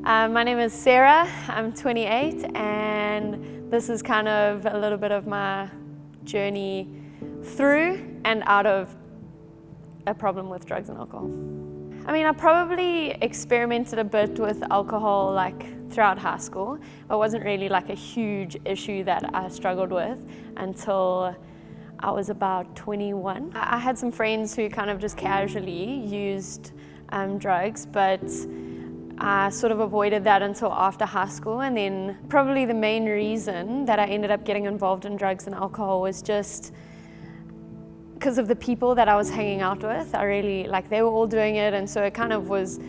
My name is Sarah, I'm 28, and this is kind of a little bit of my journey through and out of a problem with drugs and alcohol. I mean, I probably experimented a bit with alcohol throughout high school, but it wasn't really a huge issue that I struggled with until I was about 21. I had some friends who kind of just casually used drugs, but I sort of avoided that until after high school. And then probably the main reason that I ended up getting involved in drugs and alcohol was just because of the people that I was hanging out with. I really, they were all doing it, and so it kind of was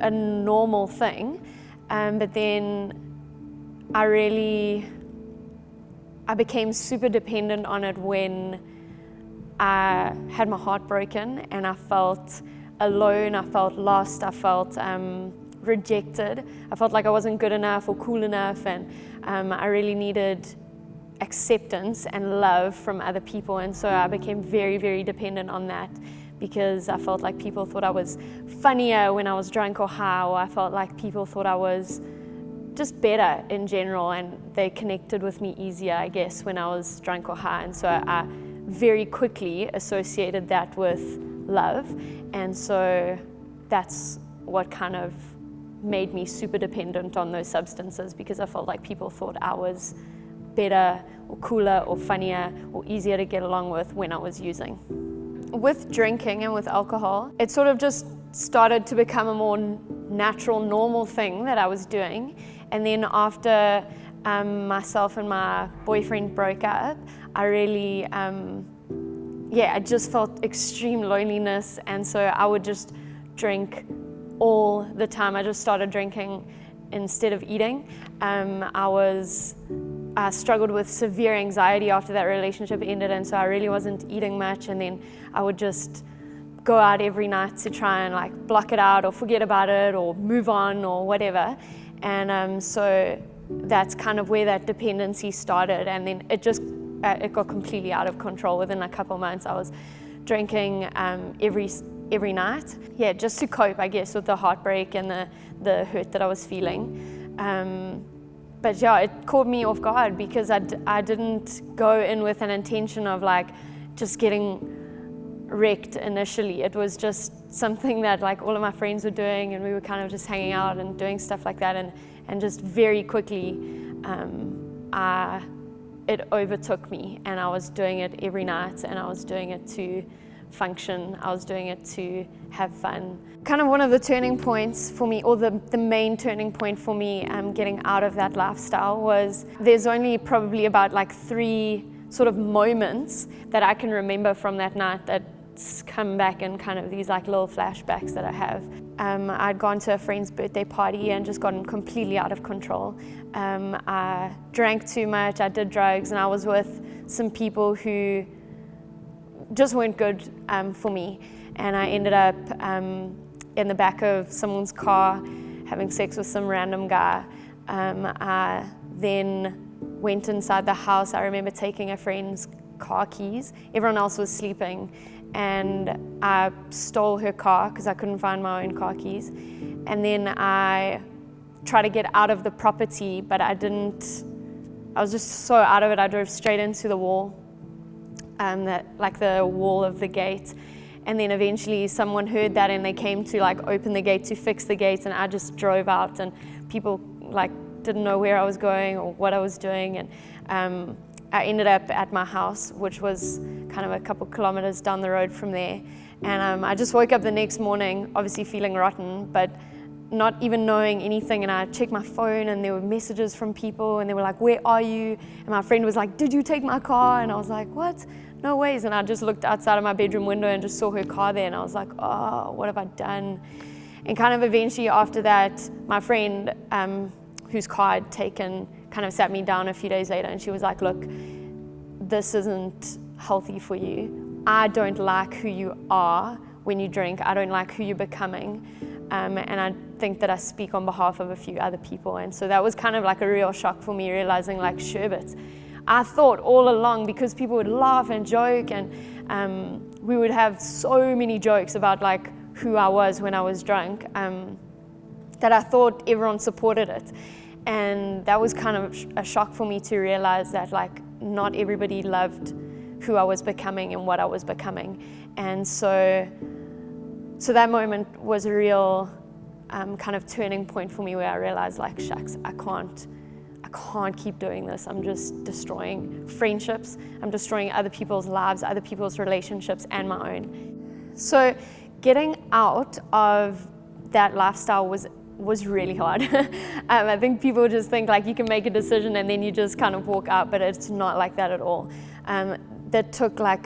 a normal thing. But then I became super dependent on it when I had my heart broken and I felt alone, I felt lost, I felt rejected. I felt like I wasn't good enough or cool enough, and I really needed acceptance and love from other people, and so I became very, very dependent on that because I felt like people thought I was funnier when I was drunk or high, or I felt like people thought I was just better in general, and they connected with me easier, I guess, when I was drunk or high. And so I very quickly associated that with love, and so that's what kind of made me super dependent on those substances, because I felt like people thought I was better or cooler or funnier or easier to get along with when I was using. With drinking and with alcohol, it sort of just started to become a more natural, normal thing that I was doing. And then after myself and my boyfriend broke up, I really, I just felt extreme loneliness, and so I would just drink all the time. I just started drinking instead of eating. I struggled with severe anxiety after that relationship ended, and so I really wasn't eating much, and then I would just go out every night to try and block it out or forget about it or move on or whatever. And so that's kind of where that dependency started, and then it got completely out of control. Within a couple of months I was drinking every night, just to cope, I guess, with the heartbreak and the hurt that I was feeling. But it caught me off guard because I didn't go in with an intention of just getting wrecked initially. It was just something that all of my friends were doing, and we were kind of just hanging out and doing stuff like that, and just very quickly it overtook me, and I was doing it every night, and I was doing it to function, I was doing it to have fun. Kind of one of the turning points for me, or the main turning point for me getting out of that lifestyle, was there's only probably about 3 sort of moments that I can remember from that night that's come back in kind of these little flashbacks that I have. I'd gone to a friend's birthday party and just gotten completely out of control. I drank too much, I did drugs, and I was with some people who just weren't good for me, and I ended up in the back of someone's car having sex with some random guy. I then went inside the house. I remember taking a friend's car keys. Everyone else was sleeping, and I stole her car because I couldn't find my own car keys. And then I tried to get out of the property, but I didn't. I was just so out of it, I drove straight into the wall. The wall of the gate, and then eventually someone heard that and they came to open the gate to fix the gate, and I just drove out, and people didn't know where I was going or what I was doing, and I ended up at my house, which was kind of a couple kilometers down the road from there. And I just woke up the next morning obviously feeling rotten, but not even knowing anything, and I checked my phone and there were messages from people, and they were like, "Where are you?" And my friend was like, "Did you take my car?" And I was like, "What? No ways." And I just looked outside of my bedroom window and just saw her car there, and I was like, "Oh, what have I done?" And kind of eventually after that, my friend whose car I'd taken kind of sat me down a few days later, and she was like, "Look, this isn't healthy for you. I don't like who you are when you drink. I don't like who you're becoming. And I think that I speak on behalf of a few other people." And so that was kind of a real shock for me, realizing sherbet. I thought all along, because people would laugh and joke, and we would have so many jokes about who I was when I was drunk. that I thought everyone supported it. And that was kind of a shock for me to realize that like not everybody loved who I was becoming and what I was becoming. And so that moment was a real kind of turning point for me, where I realized like, shucks, I can't keep doing this. I'm just destroying friendships. I'm destroying other people's lives, other people's relationships, and my own. So getting out of that lifestyle was really hard. I think people just think like you can make a decision and then you just kind of walk out, but it's not like that at all. That took like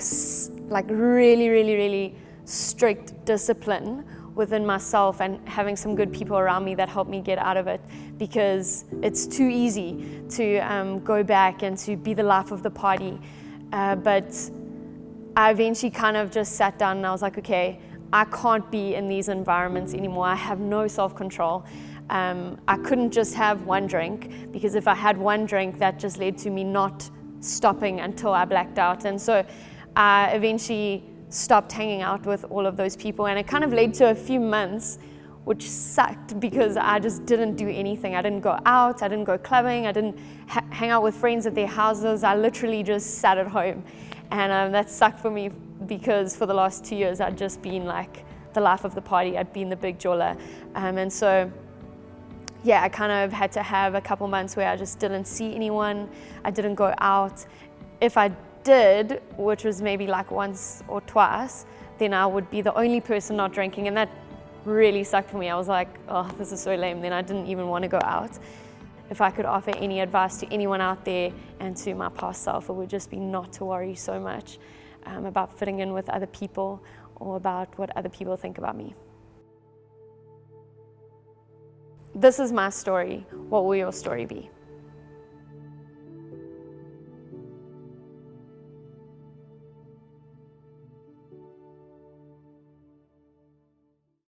really, really, really strict discipline within myself, and having some good people around me that helped me get out of it, because it's too easy to go back and to be the life of the party. But I eventually kind of just sat down and I was like, okay, I can't be in these environments anymore. I have no self-control. I couldn't just have one drink, because if I had one drink, that just led to me not stopping until I blacked out. And so I eventually stopped hanging out with all of those people, and it kind of led to a few months which sucked, because I just didn't do anything. I didn't go out, I didn't go clubbing, I didn't hang out with friends at their houses. I literally just sat at home, and that sucked for me, because for the last 2 years I'd just been like the life of the party. I'd been the big jola, and so yeah, I kind of had to have a couple months where I just didn't see anyone. I didn't go out. If I did, which was maybe like once or twice, then I would be the only person not drinking, and that really sucked for me. I was like, oh, this is so lame. Then I didn't even want to go out. If I could offer any advice to anyone out there and to my past self, it would just be not to worry so much about fitting in with other people or about what other people think about me. This is my story. What will your story be?